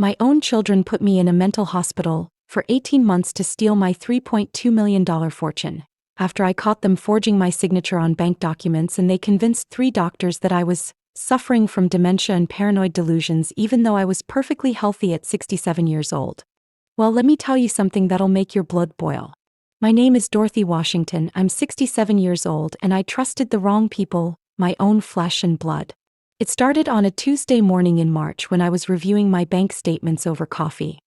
My own children put me in a mental hospital for 18 months to steal my $3.2 million fortune. After I caught them forging my signature on bank documents, and they convinced 3 doctors that I was suffering from dementia and paranoid delusions even though I was perfectly healthy at 67 years old. Well, let me tell you something that'll make your blood boil. My name is Dorothy Washington, I'm 67 years old, and I trusted the wrong people, my own flesh and blood. It started on a Tuesday morning in March when I was reviewing my bank statements over coffee.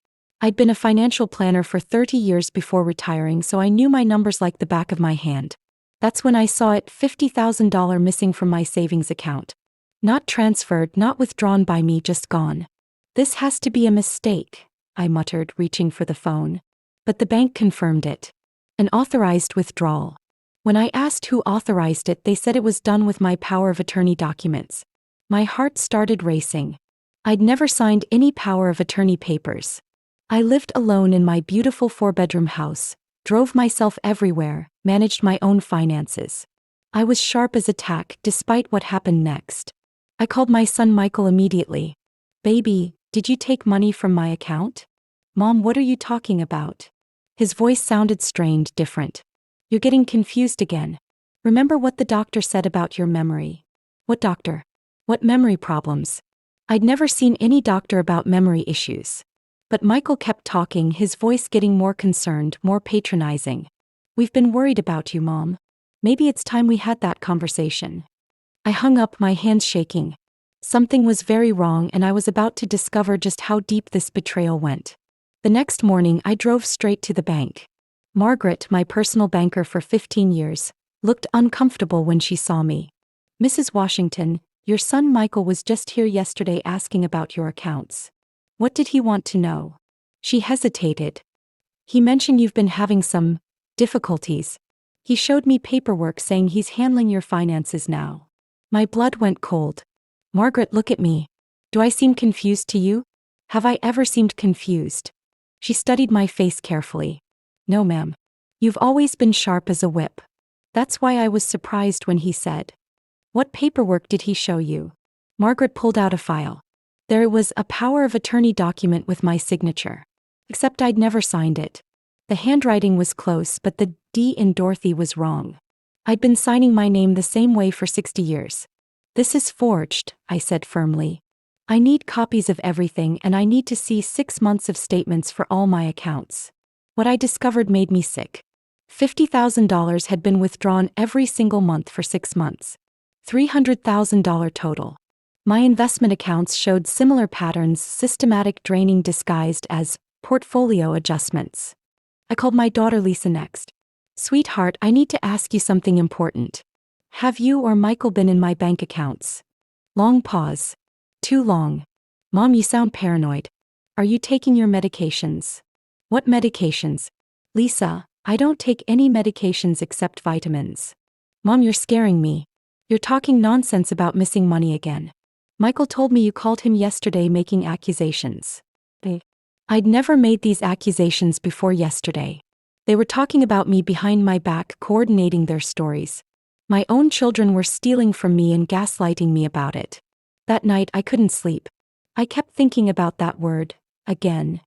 I'd been a financial planner for 30 years before retiring, so I knew my numbers like the back of my hand. That's when I saw it, $50,000 missing from my savings account. Not transferred, not withdrawn by me, just gone. This has to be a mistake, I muttered, reaching for the phone. But the bank confirmed it. An authorized withdrawal. When I asked who authorized it, they said it was done with my power of attorney documents. My heart started racing. I'd never signed any power of attorney papers. I lived alone in my beautiful 4-bedroom house, drove myself everywhere, managed my own finances. I was sharp as a tack despite what happened next. I called my son Michael immediately. Baby, did you take money from my account? Mom, what are you talking about? His voice sounded strained, different. You're getting confused again. Remember what the doctor said about your memory? What doctor? What memory problems? I'd never seen any doctor about memory issues. But Michael kept talking, his voice getting more concerned, more patronizing. We've been worried about you, Mom. Maybe it's time we had that conversation. I hung up, my hands shaking. Something was very wrong, and I was about to discover just how deep this betrayal went. The next morning, I drove straight to the bank. Margaret, my personal banker for 15 years, looked uncomfortable when she saw me. Mrs. Washington, your son Michael was just here yesterday asking about your accounts. What did he want to know? She hesitated. He mentioned you've been having some difficulties. He showed me paperwork saying he's handling your finances now. My blood went cold. Margaret, look at me. Do I seem confused to you? Have I ever seemed confused? She studied my face carefully. No, ma'am. You've always been sharp as a whip. That's why I was surprised when he said, "What paperwork did he show you?" Margaret pulled out a file. There it was, a power of attorney document with my signature. Except I'd never signed it. The handwriting was close, but the D in Dorothy was wrong. I'd been signing my name the same way for 60 years. This is forged, I said firmly. I need copies of everything, and I need to see 6 months of statements for all my accounts. What I discovered made me sick. $50,000 had been withdrawn every single month for 6 months. $300,000 total. My investment accounts showed similar patterns, systematic draining disguised as portfolio adjustments. I called my daughter Lisa next. Sweetheart, I need to ask you something important. Have you or Michael been in my bank accounts? Long pause. Too long. Mom, you sound paranoid. Are you taking your medications? What medications? Lisa, I don't take any medications except vitamins. Mom, you're scaring me. You're talking nonsense about missing money again. Michael told me you called him yesterday making accusations. I'd never made these accusations before yesterday. They were talking about me behind my back, coordinating their stories. My own children were stealing from me and gaslighting me about it. That night I couldn't sleep. I kept thinking about that word, again.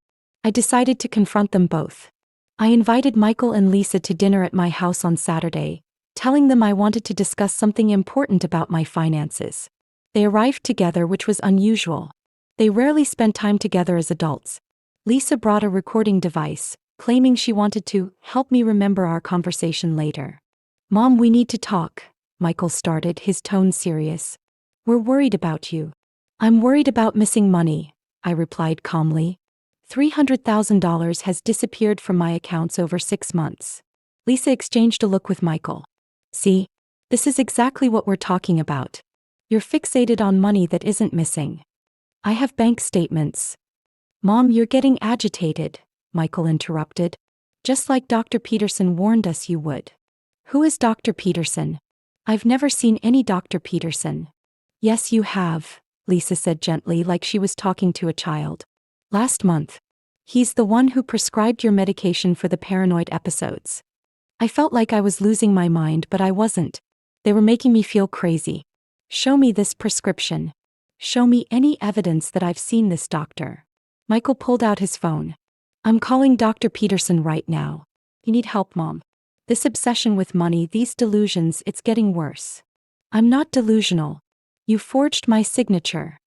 I decided to confront them both. I invited Michael and Lisa to dinner at my house on Saturday, telling them I wanted to discuss something important about my finances. They arrived together, which was unusual. They rarely spent time together as adults. Lisa brought a recording device, claiming she wanted to help me remember our conversation later. Mom, we need to talk, Michael started, his tone serious. We're worried about you. I'm worried about missing money, I replied calmly. $300,000 has disappeared from my accounts over 6 months. Lisa exchanged a look with Michael. See? This is exactly what we're talking about. You're fixated on money that isn't missing. I have bank statements. Mom, you're getting agitated, Michael interrupted. Just like Dr. Peterson warned us you would. Who is Dr. Peterson? I've never seen any Dr. Peterson. Yes, you have, Lisa said gently, like she was talking to a child. Last month. He's the one who prescribed your medication for the paranoid episodes. I felt like I was losing my mind, but I wasn't. They were making me feel crazy. Show me this prescription. Show me any evidence that I've seen this doctor. Michael pulled out his phone. I'm calling Dr. Peterson right now. You need help, Mom. This obsession with money, these delusions, it's getting worse. I'm not delusional. You forged my signature.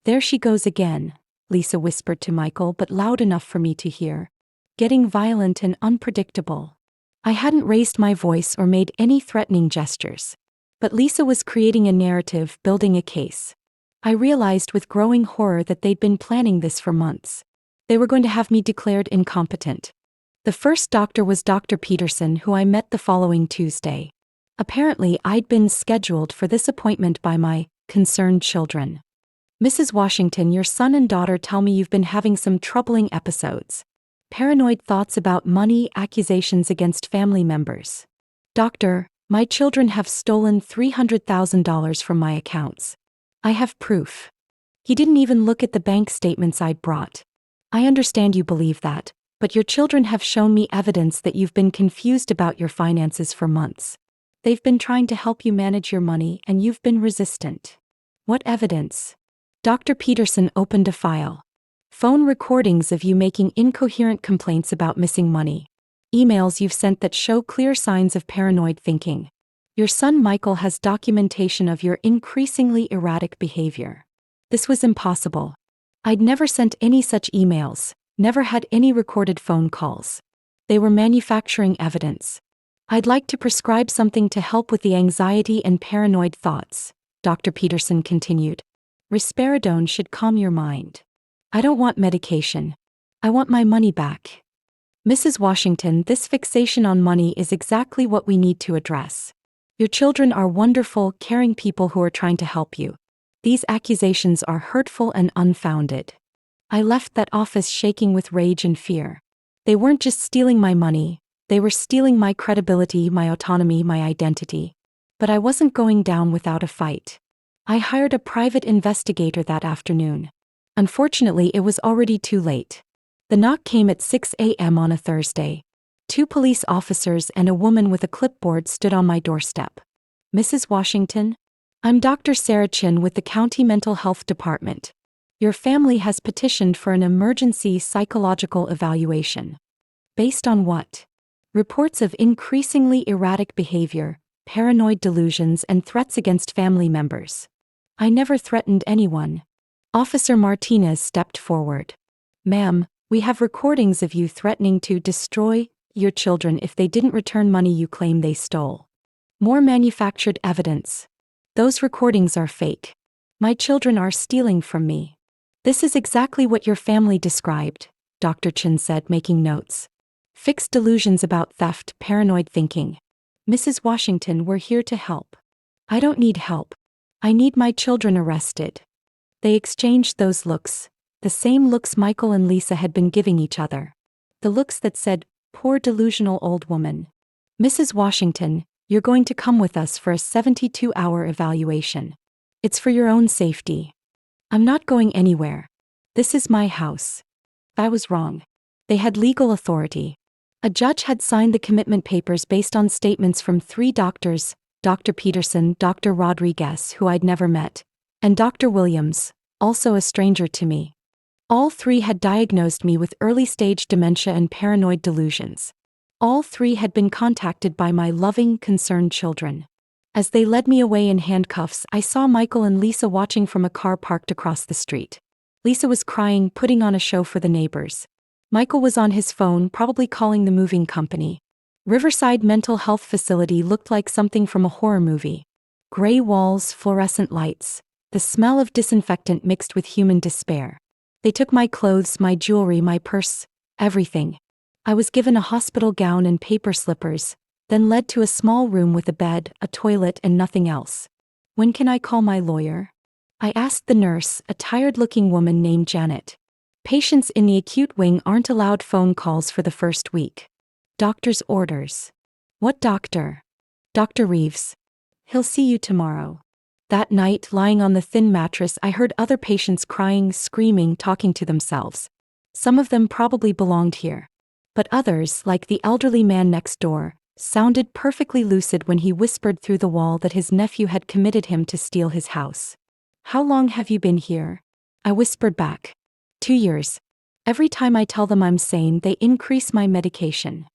There she goes again, Lisa whispered to Michael, but loud enough for me to hear. Getting violent and unpredictable. I hadn't raised my voice or made any threatening gestures. But Lisa was creating a narrative, building a case. I realized with growing horror that they'd been planning this for months. They were going to have me declared incompetent. The first doctor was Dr. Peterson, who I met the following Tuesday. Apparently, I'd been scheduled for this appointment by my concerned children. Mrs. Washington, your son and daughter tell me you've been having some troubling episodes. Paranoid thoughts about money, accusations against family members. Doctor, my children have stolen $300,000 from my accounts. I have proof. He didn't even look at the bank statements I'd brought. I understand you believe that, but your children have shown me evidence that you've been confused about your finances for months. They've been trying to help you manage your money and you've been resistant. What evidence? Dr. Peterson opened a file. Phone recordings of you making incoherent complaints about missing money. Emails you've sent that show clear signs of paranoid thinking. Your son Michael has documentation of your increasingly erratic behavior. This was impossible. I'd never sent any such emails, never had any recorded phone calls. They were manufacturing evidence. I'd like to prescribe something to help with the anxiety and paranoid thoughts, Dr. Peterson continued. Risperidone should calm your mind. I don't want medication. I want my money back. Mrs. Washington, this fixation on money is exactly what we need to address. Your children are wonderful, caring people who are trying to help you. These accusations are hurtful and unfounded. I left that office shaking with rage and fear. They weren't just stealing my money, they were stealing my credibility, my autonomy, my identity. But I wasn't going down without a fight. I hired a private investigator that afternoon. Unfortunately, it was already too late. The knock came at 6 a.m. on a Thursday. 2 police officers and a woman with a clipboard stood on my doorstep. Mrs. Washington? I'm Dr. Sarah Chin with the County Mental Health Department. Your family has petitioned for an emergency psychological evaluation. Based on what? Reports of increasingly erratic behavior, paranoid delusions, and threats against family members. I never threatened anyone. Officer Martinez stepped forward. Ma'am, we have recordings of you threatening to destroy your children if they didn't return money you claim they stole. More manufactured evidence. Those recordings are fake. My children are stealing from me. This is exactly what your family described, Dr. Chin said, making notes. Fixed delusions about theft, paranoid thinking. Mrs. Washington, we're here to help. I don't need help. I need my children arrested. They exchanged those looks, the same looks Michael and Lisa had been giving each other. The looks that said, poor delusional old woman. Mrs. Washington, you're going to come with us for a 72-hour evaluation. It's for your own safety. I'm not going anywhere. This is my house. I was wrong. They had legal authority. A judge had signed the commitment papers based on statements from 3 doctors, Dr. Peterson, Dr. Rodriguez, who I'd never met, and Dr. Williams, also a stranger to me. All 3 had diagnosed me with early-stage dementia and paranoid delusions. All 3 had been contacted by my loving, concerned children. As they led me away in handcuffs, I saw Michael and Lisa watching from a car parked across the street. Lisa was crying, putting on a show for the neighbors. Michael was on his phone, probably calling the moving company. Riverside Mental Health Facility looked like something from a horror movie. Gray walls, fluorescent lights. The smell of disinfectant mixed with human despair. They took my clothes, my jewelry, my purse, everything. I was given a hospital gown and paper slippers, then led to a small room with a bed, a toilet, and nothing else. When can I call my lawyer? I asked the nurse, a tired-looking woman named Janet. Patients in the acute wing aren't allowed phone calls for the first week. Doctor's orders. What doctor? Dr. Reeves. He'll see you tomorrow. That night, lying on the thin mattress, I heard other patients crying, screaming, talking to themselves. Some of them probably belonged here. But others, like the elderly man next door, sounded perfectly lucid when he whispered through the wall that his nephew had committed him to steal his house. How long have you been here? I whispered back. 2 years. Every time I tell them I'm sane, they increase my medication.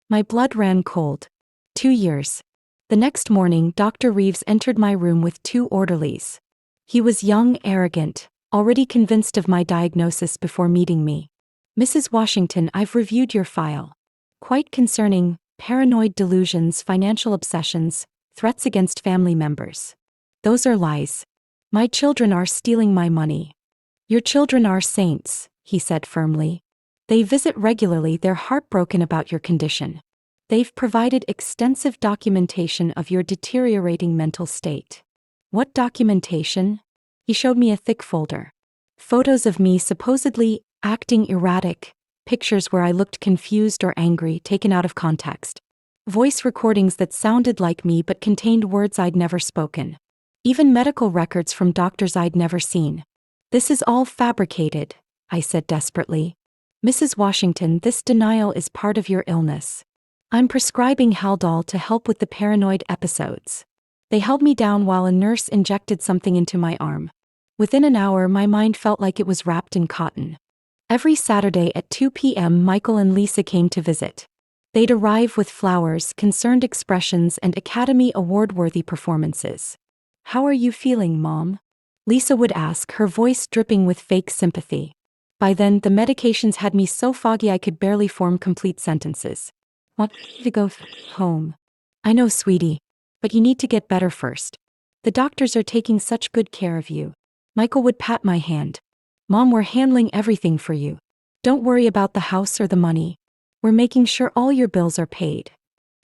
My blood ran cold. 2 years. The next morning, Dr. Reeves entered my room with 2 orderlies. He was young, arrogant, already convinced of my diagnosis before meeting me. "Mrs. Washington, I've reviewed your file. Quite concerning: paranoid delusions, financial obsessions, threats against family members. Those are lies. My children are stealing my money." "Your children are saints," he said firmly. "They visit regularly, they're heartbroken about your condition. They've provided extensive documentation of your deteriorating mental state." "What documentation?" He showed me a thick folder. Photos of me supposedly acting erratic, pictures where I looked confused or angry taken out of context. Voice recordings that sounded like me but contained words I'd never spoken. Even medical records from doctors I'd never seen. "This is all fabricated," I said desperately. "Mrs. Washington, this denial is part of your illness. I'm prescribing Haldol to help with the paranoid episodes." They held me down while a nurse injected something into my arm. Within an hour, my mind felt like it was wrapped in cotton. Every Saturday at 2 p.m., Michael and Lisa came to visit. They'd arrive with flowers, concerned expressions, and Academy Award-worthy performances. "How are you feeling, Mom?" Lisa would ask, her voice dripping with fake sympathy. By then, the medications had me so foggy I could barely form complete sentences. "Want to go home?" "I know, sweetie. But you need to get better first. The doctors are taking such good care of you." Michael would pat my hand. "Mom, we're handling everything for you. Don't worry about the house or the money. We're making sure all your bills are paid."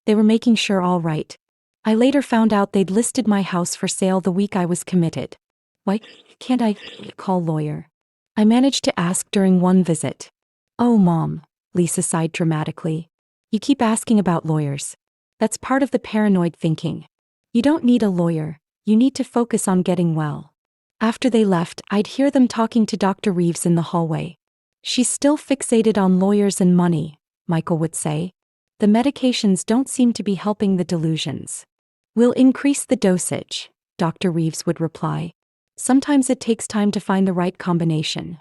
They were making sure all right. I later found out they'd listed my house for sale the week I was committed. "Why can't I call lawyer?" I managed to ask during one visit. "Oh, Mom," Lisa sighed dramatically. "You keep asking about lawyers. That's part of the paranoid thinking. You don't need a lawyer, you need to focus on getting well." After they left, I'd hear them talking to Dr. Reeves in the hallway. "She's still fixated on lawyers and money," Michael would say. "The medications don't seem to be helping the delusions." "We'll increase the dosage," Dr. Reeves would reply. "Sometimes it takes time to find the right combination."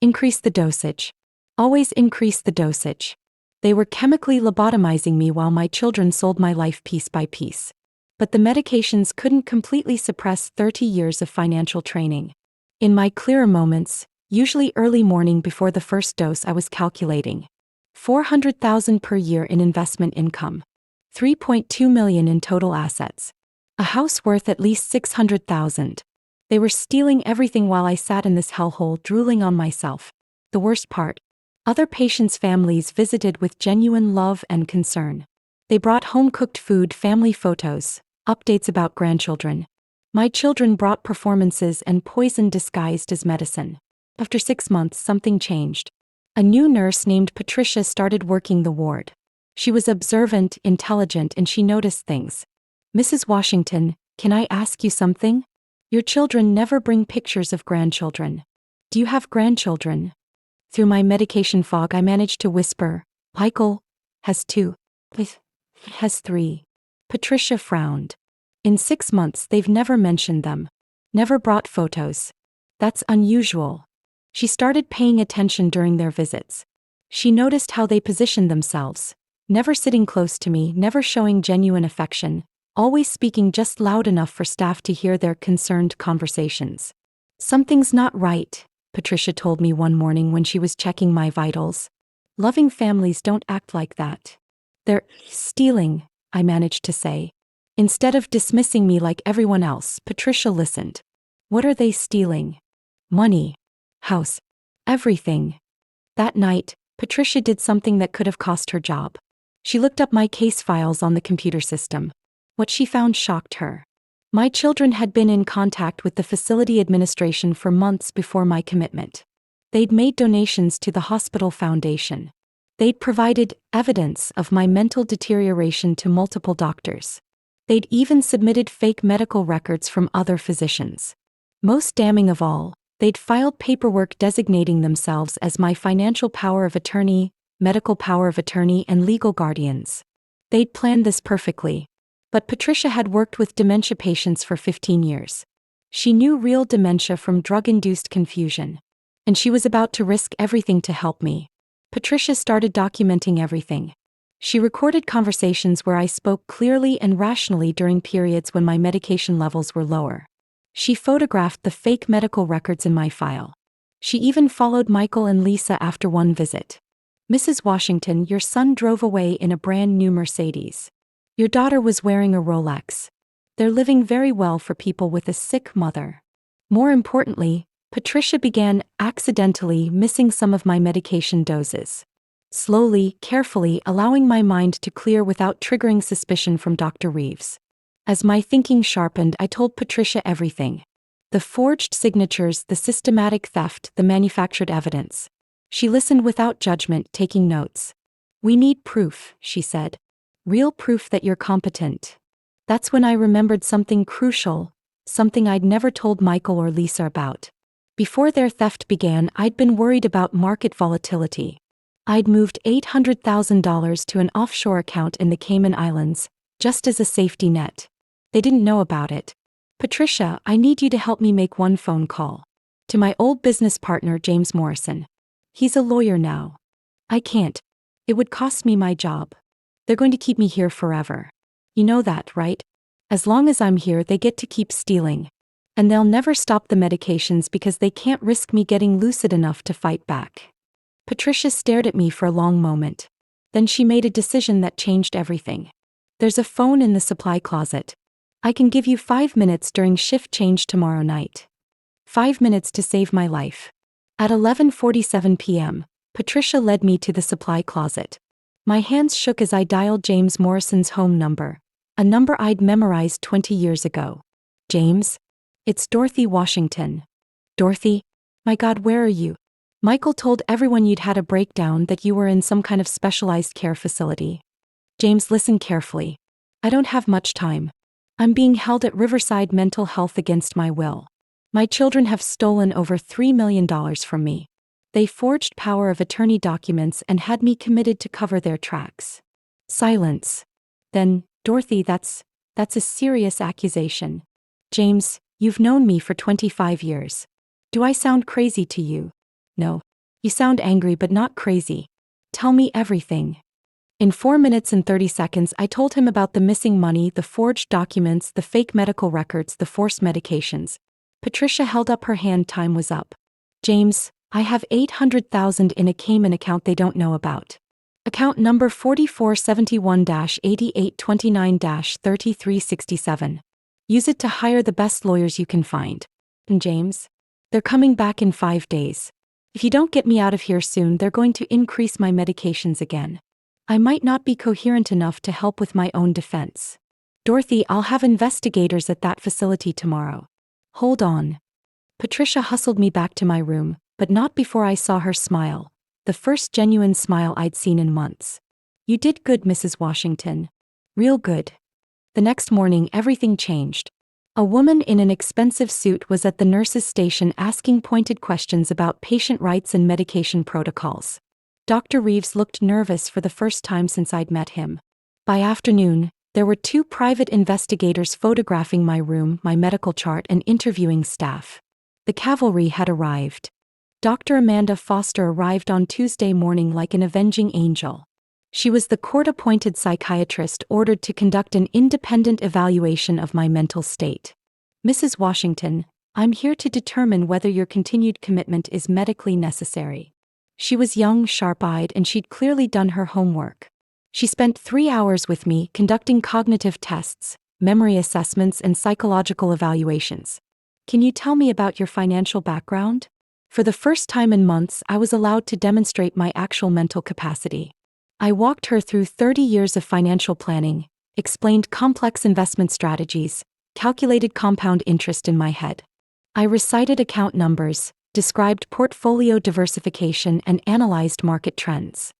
Increase the dosage. Always increase the dosage. They were chemically lobotomizing me while my children sold my life piece by piece. But the medications couldn't completely suppress 30 years of financial training. In my clearer moments, usually early morning before the first dose, I was calculating. $400,000 per year in investment income. $3.2 million in total assets. A house worth at least $600,000. They were stealing everything while I sat in this hellhole drooling on myself. The worst part: other patients' families visited with genuine love and concern. They brought home-cooked food, family photos, updates about grandchildren. My children brought performances and poison disguised as medicine. After 6 months, something changed. A new nurse named Patricia started working the ward. She was observant, intelligent, and she noticed things. "Mrs. Washington, can I ask you something? Your children never bring pictures of grandchildren. Do you have grandchildren?" Through my medication fog, I managed to whisper, "Michael has 2. Has 3. Patricia frowned. "In 6 months, they've never mentioned them. Never brought photos. That's unusual." She started paying attention during their visits. She noticed how they positioned themselves. Never sitting close to me, never showing genuine affection, always speaking just loud enough for staff to hear their concerned conversations. "Something's not right," Patricia told me one morning when she was checking my vitals. "Loving families don't act like that." "They're stealing," I managed to say. Instead of dismissing me like everyone else, Patricia listened. "What are they stealing?" "Money. House. Everything." That night, Patricia did something that could have cost her job. She looked up my case files on the computer system. What she found shocked her. My children had been in contact with the facility administration for months before my commitment. They'd made donations to the hospital foundation. They'd provided evidence of my mental deterioration to multiple doctors. They'd even submitted fake medical records from other physicians. Most damning of all, they'd filed paperwork designating themselves as my financial power of attorney, medical power of attorney, and legal guardians. They'd planned this perfectly. But Patricia had worked with dementia patients for 15 years. She knew real dementia from drug-induced confusion. And she was about to risk everything to help me. Patricia started documenting everything. She recorded conversations where I spoke clearly and rationally during periods when my medication levels were lower. She photographed the fake medical records in my file. She even followed Michael and Lisa after one visit. Mrs. Washington, your son drove away in a brand new Mercedes. Your daughter was wearing a Rolex. They're living very well for people with a sick mother. More importantly, Patricia began accidentally missing some of my medication doses. Slowly, carefully, allowing my mind to clear without triggering suspicion from Dr. Reeves. As my thinking sharpened, I told Patricia everything. The forged signatures, the systematic theft, the manufactured evidence. She listened without judgment, taking notes. We need proof, she said. Real proof that you're competent. That's when I remembered something crucial, something I'd never told Michael or Lisa about. Before their theft began, I'd been worried about market volatility. I'd moved $800,000 to an offshore account in the Cayman Islands, just as a safety net. They didn't know about it. Patricia, I need you to help me make one phone call. To my old business partner, James Morrison. He's a lawyer now. I can't. It would cost me my job. They're going to keep me here forever. You know that, right? As long as I'm here, they get to keep stealing. And they'll never stop the medications because they can't risk me getting lucid enough to fight back. Patricia stared at me for a long moment. Then she made a decision that changed everything. There's a phone in the supply closet. I can give you 5 minutes during shift change tomorrow night. 5 minutes to save my life. At 11:47 p.m., Patricia led me to the supply closet. My hands shook as I dialed James Morrison's home number, a number I'd memorized 20 years ago. James? It's Dorothy Washington. Dorothy? My God, where are you? Michael told everyone you'd had a breakdown, that you were in some kind of specialized care facility. James, listen carefully. I don't have much time. I'm being held at Riverside Mental Health against my will. My children have stolen over $3 million from me. They forged power of attorney documents and had me committed to cover their tracks. Silence. Then, Dorothy, that's a serious accusation. James, you've known me for 25 years. Do I sound crazy to you? No. You sound angry but not crazy. Tell me everything. In 4 minutes and 30 seconds, I told him about the missing money, the forged documents, the fake medical records, the forced medications. Patricia held up her hand. Time was up. James, I have $800,000 in a Cayman account they don't know about. Account number 4471-8829-3367. Use it to hire the best lawyers you can find. And James? They're coming back in 5 days. If you don't get me out of here soon, they're going to increase my medications again. I might not be coherent enough to help with my own defense. Dorothy, I'll have investigators at that facility tomorrow. Hold on. Patricia hustled me back to my room, but not before I saw her smile, the first genuine smile I'd seen in months. You did good, Mrs. Washington. Real good. The next morning, everything changed. A woman in an expensive suit was at the nurse's station asking pointed questions about patient rights and medication protocols. Dr. Reeves looked nervous for the first time since I'd met him. By afternoon, there were 2 private investigators photographing my room, my medical chart, and interviewing staff. The cavalry had arrived. Dr. Amanda Foster arrived on Tuesday morning like an avenging angel. She was the court-appointed psychiatrist ordered to conduct an independent evaluation of my mental state. Mrs. Washington, I'm here to determine whether your continued commitment is medically necessary. She was young, sharp-eyed, and she'd clearly done her homework. She spent 3 hours with me conducting cognitive tests, memory assessments, and psychological evaluations. Can you tell me about your financial background? For the first time in months, I was allowed to demonstrate my actual mental capacity. I walked her through 30 years of financial planning, explained complex investment strategies, calculated compound interest in my head. I recited account numbers, described portfolio diversification, and analyzed market trends.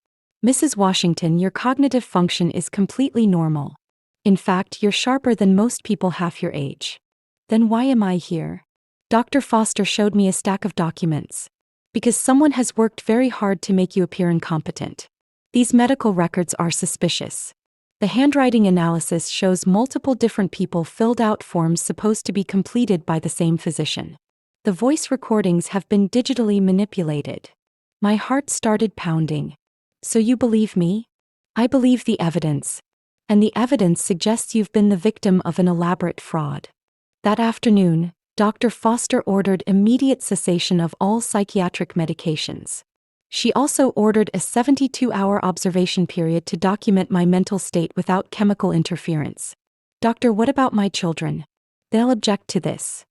Mrs. Washington, your cognitive function is completely normal. In fact, you're sharper than most people half your age. Then why am I here? Dr. Foster showed me a stack of documents. Because someone has worked very hard to make you appear incompetent. These medical records are suspicious. The handwriting analysis shows multiple different people filled out forms supposed to be completed by the same physician. The voice recordings have been digitally manipulated. My heart started pounding. So you believe me? I believe the evidence. And the evidence suggests you've been the victim of an elaborate fraud. That afternoon, Dr. Foster ordered immediate cessation of all psychiatric medications. She also ordered a 72-hour observation period to document my mental state without chemical interference. Doctor, what about my children? They'll object to this.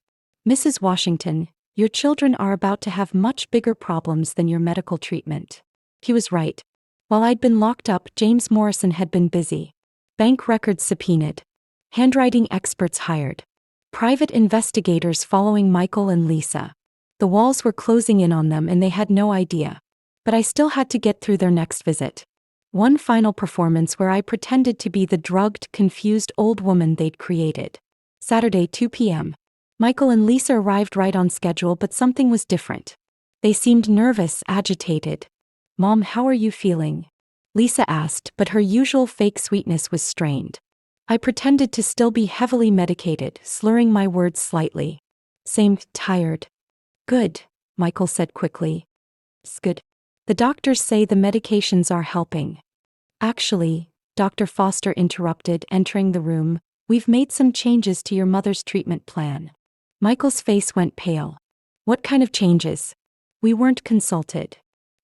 Mrs. Washington, your children are about to have much bigger problems than your medical treatment. He was right. While I'd been locked up, James Morrison had been busy. Bank records subpoenaed. Handwriting experts hired. Private investigators following Michael and Lisa. The walls were closing in on them and they had no idea. But I still had to get through their next visit. One final performance where I pretended to be the drugged, confused old woman they'd created. Saturday, 2 p.m. Michael and Lisa arrived right on schedule, but something was different. They seemed nervous, agitated. Mom, how are you feeling? Lisa asked, but her usual fake sweetness was strained. I pretended to still be heavily medicated, slurring my words slightly. Same, tired. Good, Michael said quickly. It's good. The doctors say the medications are helping. Actually, Dr. Foster interrupted, entering the room, we've made some changes to your mother's treatment plan. Michael's face went pale. What kind of changes? We weren't consulted.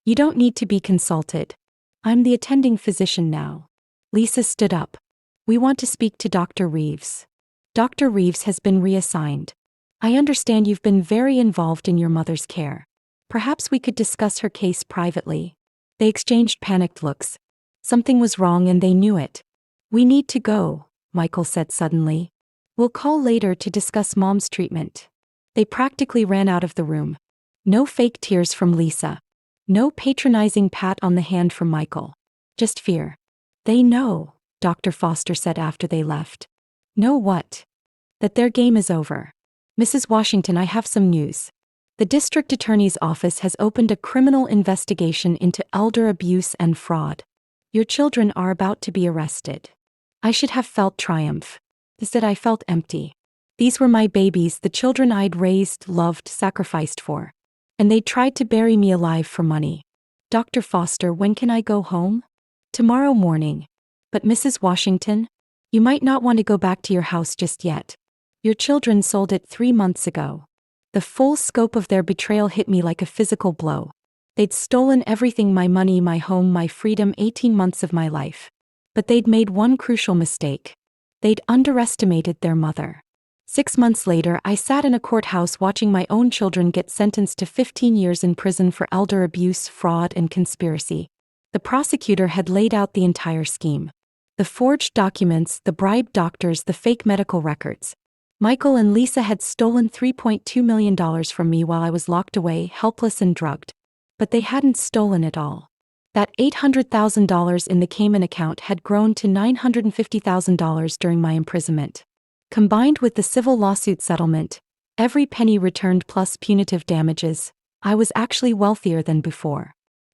You don't need to be consulted. I'm the attending physician now. Lisa stood up. We want to speak to Dr. Reeves. Dr. Reeves has been reassigned. I understand you've been very involved in your mother's care. Perhaps we could discuss her case privately. They exchanged panicked looks. Something was wrong and they knew it. We need to go, Michael said suddenly. We'll call later to discuss Mom's treatment. They practically ran out of the room. No fake tears from Lisa. No patronizing pat on the hand from Michael. Just fear. They know, Dr. Foster said after they left. Know what? That their game is over. Mrs. Washington, I have some news. The district attorney's office has opened a criminal investigation into elder abuse and fraud. Your children are about to be arrested. I should have felt triumph. Instead, I felt empty. These were my babies, the children I'd raised, loved, sacrificed for. And they tried to bury me alive for money. Dr. Foster, when can I go home? Tomorrow morning. But Mrs. Washington, you might not want to go back to your house just yet. Your children sold it 3 months ago. The full scope of their betrayal hit me like a physical blow. They'd stolen everything, my money, my home, my freedom, 18 months of my life. But they'd made one crucial mistake. They'd underestimated their mother. 6 months later, I sat in a courthouse watching my own children get sentenced to 15 years in prison for elder abuse, fraud, and conspiracy. The prosecutor had laid out the entire scheme. The forged documents, the bribed doctors, the fake medical records. Michael and Lisa had stolen $3.2 million from me while I was locked away, helpless and drugged. But they hadn't stolen it all. That $800,000 in the Cayman account had grown to $950,000 during my imprisonment. Combined with the civil lawsuit settlement, every penny returned plus punitive damages, I was actually wealthier than before.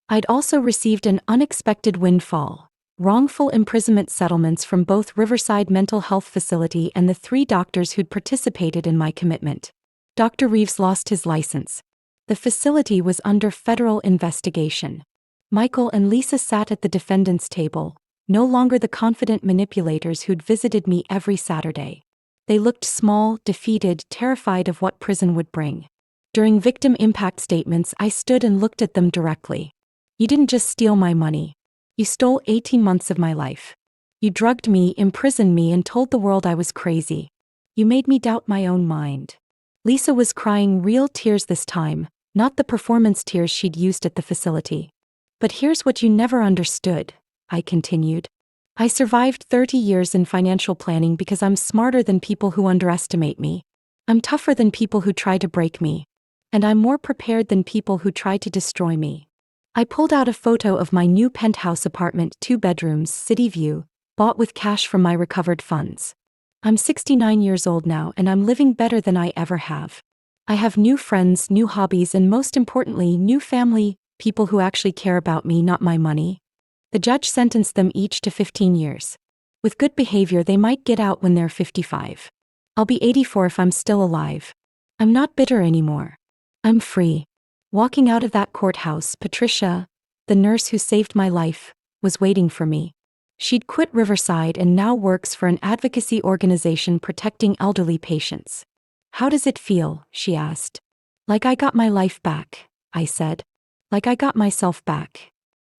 I'd also received an unexpected windfall. Wrongful imprisonment settlements from both Riverside Mental Health Facility and the 3 doctors who'd participated in my commitment. Dr. Reeves lost his license. The facility was under federal investigation. Michael and Lisa sat at the defendant's table, no longer the confident manipulators who'd visited me every Saturday. They looked small, defeated, terrified of what prison would bring. During victim impact statements, I stood and looked at them directly. You didn't just steal my money. You stole 18 months of my life. You drugged me, imprisoned me, and told the world I was crazy. You made me doubt my own mind. Lisa was crying real tears this time, not the performance tears she'd used at the facility. But here's what you never understood, I continued. I survived 30 years in financial planning because I'm smarter than people who underestimate me. I'm tougher than people who try to break me. And I'm more prepared than people who try to destroy me. I pulled out a photo of my new penthouse apartment, 2 bedrooms, city view, bought with cash from my recovered funds. I'm 69 years old now and I'm living better than I ever have. I have new friends, new hobbies, and most importantly, new family, people who actually care about me, not my money. The judge sentenced them each to 15 years. With good behavior, they might get out when they're 55. I'll be 84 if I'm still alive. I'm not bitter anymore. I'm free. Walking out of that courthouse, Patricia, the nurse who saved my life, was waiting for me. She'd quit Riverside and now works for an advocacy organization protecting elderly patients. How does it feel? She asked. Like I got my life back, I said. Like I got myself back.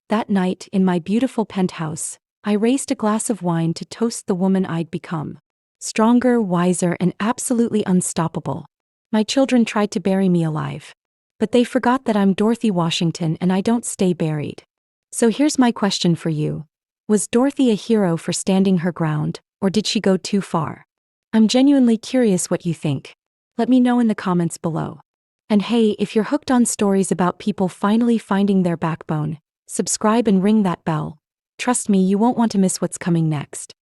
That night, in my beautiful penthouse, I raised a glass of wine to toast the woman I'd become. Stronger, wiser, and absolutely unstoppable. My children tried to bury me alive. But they forgot that I'm Dorothy Washington and I don't stay buried. So here's my question for you. Was Dorothy a hero for standing her ground, or did she go too far? I'm genuinely curious what you think. Let me know in the comments below. And hey, if you're hooked on stories about people finally finding their backbone, subscribe and ring that bell. Trust me, you won't want to miss what's coming next.